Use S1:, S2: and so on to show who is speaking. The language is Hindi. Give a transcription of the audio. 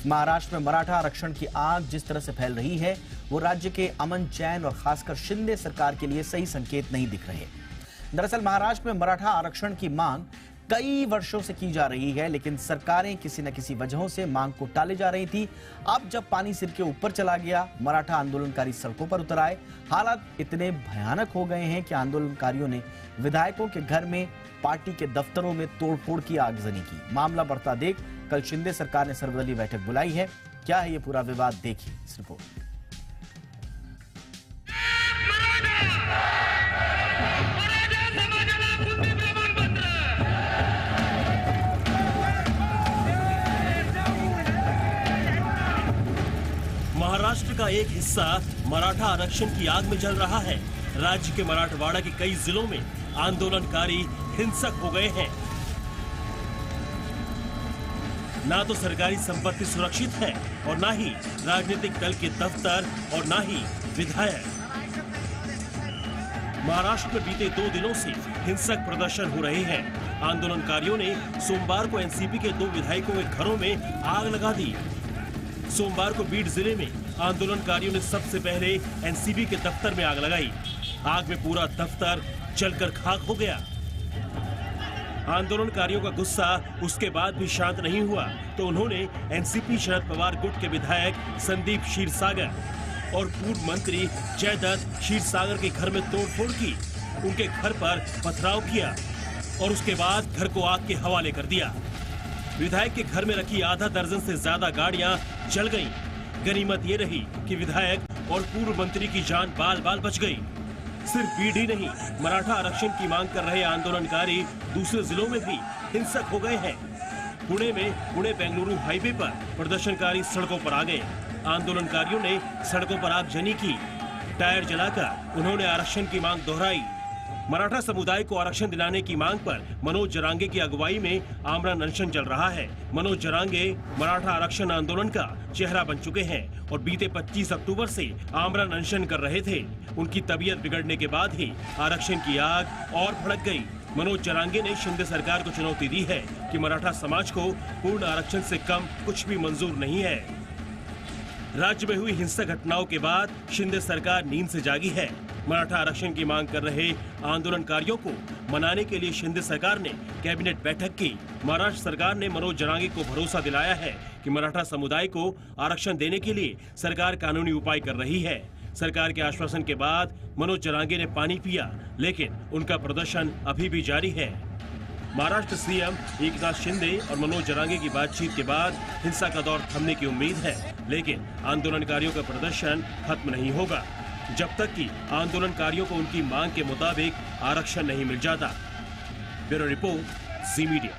S1: महाराष्ट्र में मराठा आरक्षण की आग जिस तरह से फैल रही है वो राज्य के अमन चैन और खासकर शिंदे सरकार के लिए सही संकेत नहीं दिख रहे। दरअसल महाराष्ट्र में मराठा आरक्षण की मांग कई वर्षों से की जा रही है, लेकिन सरकारें किसी न किसी वजहों से मांग को टाले जा रही थी। अब जब पानी सिर के ऊपर चला गया, मराठा आंदोलनकारी सड़कों पर उतर आए। हालात इतने भयानक हो गए हैं कि आंदोलनकारियों ने विधायकों के घर में, पार्टी के दफ्तरों में तोड़फोड़ की, आगजनी की। मामला बढ़ता देख कल शिंदे सरकार ने सर्वदलीय बैठक बुलाई है। क्या है ये पूरा विवाद, देखिए इस रिपोर्ट।
S2: महाराष्ट्र का एक हिस्सा मराठा आरक्षण की आग में जल रहा है। राज्य के मराठवाड़ा के कई जिलों में आंदोलनकारी हिंसक हो गए हैं। ना तो सरकारी संपत्ति सुरक्षित है और ना ही राजनीतिक दल के दफ्तर और ना ही विधायक। महाराष्ट्र में बीते 2 दिनों से हिंसक प्रदर्शन हो रहे हैं। आंदोलनकारियों ने सोमवार को एनसीपी के 2 विधायकों के घरों में आग लगा दी। सोमवार को बीड जिले में आंदोलनकारियों ने सबसे पहले एनसीपी के दफ्तर में आग लगाई। आग में पूरा दफ्तर जलकर खाक हो गया। आंदोलनकारियों का गुस्सा उसके बाद भी शांत नहीं हुआ तो उन्होंने एनसीपी शरद पवार गुट के विधायक संदीप क्षीरसागर और पूर्व मंत्री जयदत्त क्षीरसागर के घर में तोड़फोड़ की। उनके घर पर पथराव किया और उसके बाद घर को आग के हवाले कर दिया। विधायक के घर में रखी आधा दर्जन से ज्यादा गाड़ियां जल गईं। गनीमत ये रही कि विधायक और पूर्व मंत्री की जान बाल बाल बच गई। सिर्फ बीड ही नहीं, मराठा आरक्षण की मांग कर रहे आंदोलनकारी दूसरे जिलों में भी हिंसक हो गए हैं। पुणे में पुणे बेंगलुरु हाईवे पर प्रदर्शनकारी सड़कों पर आ गए। आंदोलनकारियों ने सड़कों पर आगजनी की। टायर जलाकर उन्होंने आरक्षण की मांग दोहराई। मराठा समुदाय को आरक्षण दिलाने की मांग पर मनोज जरांगे की अगुवाई में आमरण अनशन चल रहा है। मनोज जरांगे मराठा आरक्षण आंदोलन का चेहरा बन चुके हैं और बीते 25 अक्टूबर से आमरण अनशन कर रहे थे। उनकी तबीयत बिगड़ने के बाद ही आरक्षण की आग और भड़क गई। मनोज जरांगे ने शिंदे सरकार को चुनौती दी है कि मराठा समाज को पूर्ण आरक्षण से कम कुछ भी मंजूर नहीं है। राज्य में हुई हिंसक घटनाओं के बाद शिंदे सरकार नींद से जागी है। मराठा आरक्षण की मांग कर रहे आंदोलनकारियों को मनाने के लिए शिंदे सरकार ने कैबिनेट बैठक की। महाराष्ट्र सरकार ने मनोज जरांगे को भरोसा दिलाया है कि मराठा समुदाय को आरक्षण देने के लिए सरकार कानूनी उपाय कर रही है। सरकार के आश्वासन के बाद मनोज जरांगे ने पानी पिया, लेकिन उनका प्रदर्शन अभी भी जारी है। महाराष्ट्र सीएम एकनाथ शिंदे और मनोज जरांगे की बातचीत के बाद हिंसा का दौर थमने की उम्मीद है, लेकिन आंदोलनकारियों का प्रदर्शन खत्म नहीं होगा जब तक कि आंदोलनकारियों को उनकी मांग के मुताबिक आरक्षण नहीं मिल जाता। ब्यूरो रिपोर्ट, जी मीडिया।